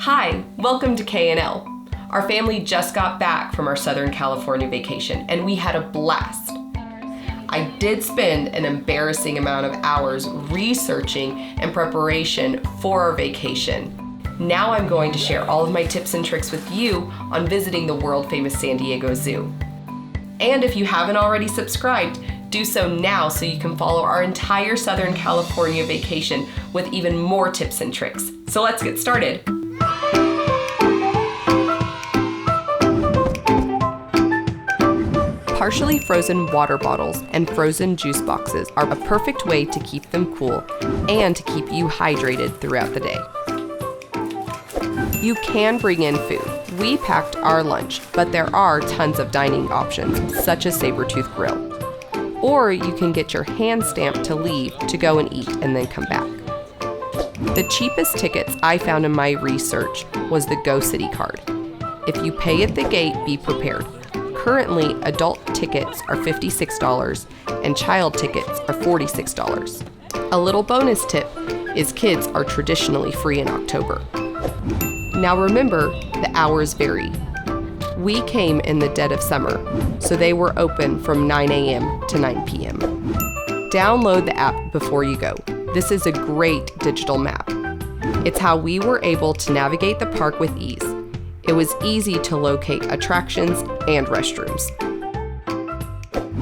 Hi, welcome to K&L. Our family just got back from our Southern California vacation and we had a blast. I did spend an embarrassing amount of hours researching and preparation for our vacation. Now I'm going to share all of my tips and tricks with you on visiting the world-famous San Diego Zoo. And if you haven't already subscribed, do so now so you can follow our entire Southern California vacation with even more tips and tricks. So let's get started. Partially frozen water bottles and frozen juice boxes are a perfect way to keep them cool and to keep you hydrated throughout the day. You can bring in food. We packed our lunch, but there are tons of dining options, such as Sabertooth Grill. Or you can get your hand stamp to leave to go and eat and then come back. The cheapest tickets I found in my research was the Go City card. If you pay at the gate, be prepared. Currently, adult tickets are $56 and child tickets are $46. A little bonus tip is kids are traditionally free in October. Now remember, the hours vary. We came in the dead of summer, so they were open from 9 a.m. to 9 p.m. Download the app before you go. This is a great digital map. It's how we were able to navigate the park with ease. It was easy to locate attractions and restrooms.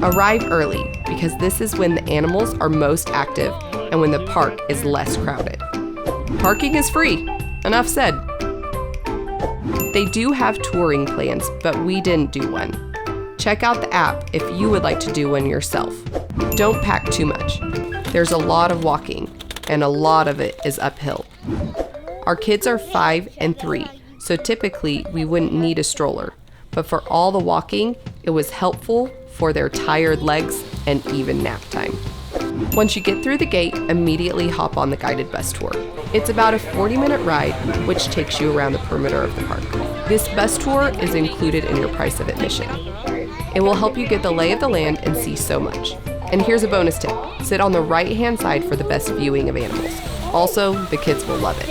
Arrive early because this is when the animals are most active and when the park is less crowded. Parking is free. Enough said. They do have touring plans, but we didn't do one. Check out the app if you would like to do one yourself. Don't pack too much. There's a lot of walking, and a lot of it is uphill. Our kids are 5 and 3. So typically we wouldn't need a stroller, but for all the walking, it was helpful for their tired legs and even nap time. Once you get through the gate, immediately hop on the guided bus tour. It's about a 40-minute ride, which takes you around the perimeter of the park. This bus tour is included in your price of admission. It will help you get the lay of the land and see so much. And here's a bonus tip. Sit on the right-hand side for the best viewing of animals. Also, the kids will love it.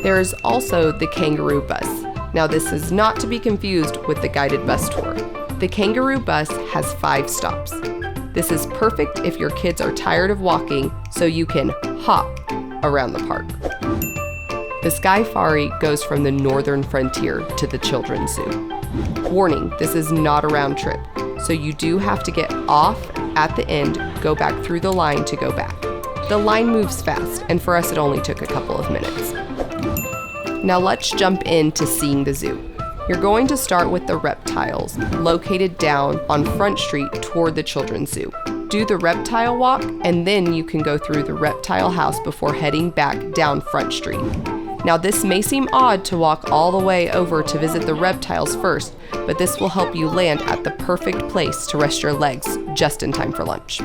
There is also the kangaroo bus. Now this is not to be confused with the guided bus tour. The kangaroo bus has 5 stops. This is perfect if your kids are tired of walking, so you can hop around the park. The Skyfari goes from the northern frontier to the children's zoo. Warning, this is not a round trip, so you do have to get off at the end, go back through the line to go back. The line moves fast, and for us it only took a couple of minutes. Now let's jump into seeing the zoo. You're going to start with the reptiles, located down on Front Street toward the children's zoo. Do the reptile walk, and then you can go through the reptile house before heading back down Front Street. Now this may seem odd to walk all the way over to visit the reptiles first, but this will help you land at the perfect place to rest your legs just in time for lunch.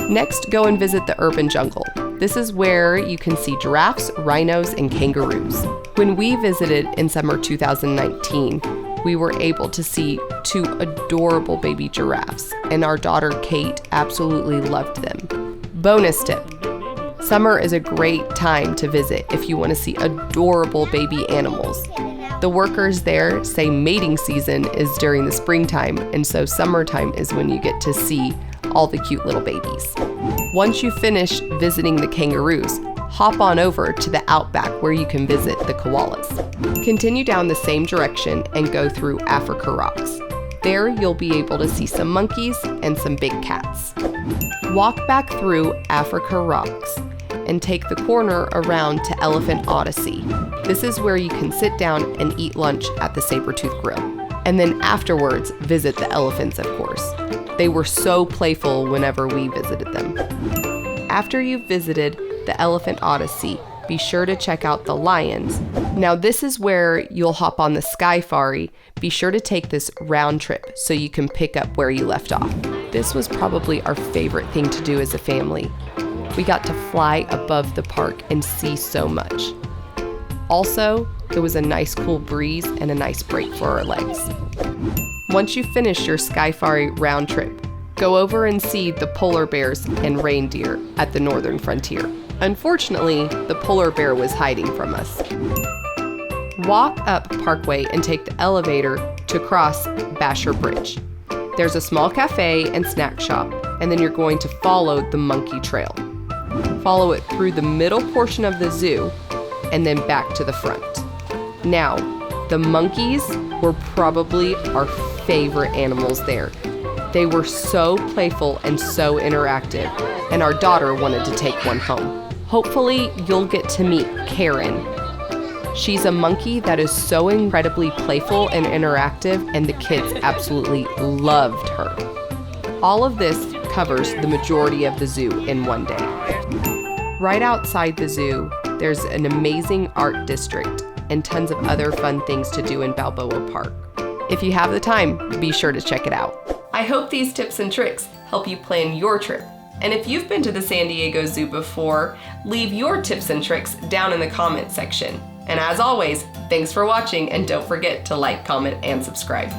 Next, go and visit the urban jungle. This is where you can see giraffes, rhinos, and kangaroos. When we visited in summer 2019, we were able to see 2 adorable baby giraffes, and our daughter Kate absolutely loved them. Bonus tip. Summer is a great time to visit if you want to see adorable baby animals. The workers there say mating season is during the springtime, and so summertime is when you get to see all the cute little babies. Once you finish visiting the kangaroos, hop on over to the outback where you can visit the koalas. Continue down the same direction and go through Africa Rocks. There you'll be able to see some monkeys and some big cats. Walk back through Africa Rocks and take the corner around to Elephant Odyssey. This is where you can sit down and eat lunch at the Sabertooth Grill. And then afterwards, visit the elephants, of course. They were so playful whenever we visited them. After you've visited the Elephant Odyssey, be sure to check out the lions. Now this is where you'll hop on the Skyfari. Be sure to take this round trip so you can pick up where you left off. This was probably our favorite thing to do as a family. We got to fly above the park and see so much. Also, it was a nice cool breeze and a nice break for our legs. Once you finish your Skyfari round trip, go over and see the polar bears and reindeer at the northern frontier. Unfortunately, the polar bear was hiding from us. Walk up Parkway and take the elevator to cross Basher Bridge. There's a small cafe and snack shop, and then you're going to follow the monkey trail. Follow it through the middle portion of the zoo and then back to the front. Now, the monkeys were probably our favorite animals there. They were so playful and so interactive, and our daughter wanted to take one home. Hopefully, you'll get to meet Karen. She's a monkey that is so incredibly playful and interactive, and the kids absolutely loved her. All of this covers the majority of the zoo in one day. Right outside the zoo, there's an amazing art district and tons of other fun things to do in Balboa Park. If you have the time, be sure to check it out. I hope these tips and tricks help you plan your trip. And if you've been to the San Diego Zoo before, leave your tips and tricks down in the comment section. And as always, thanks for watching, and don't forget to like, comment, and subscribe.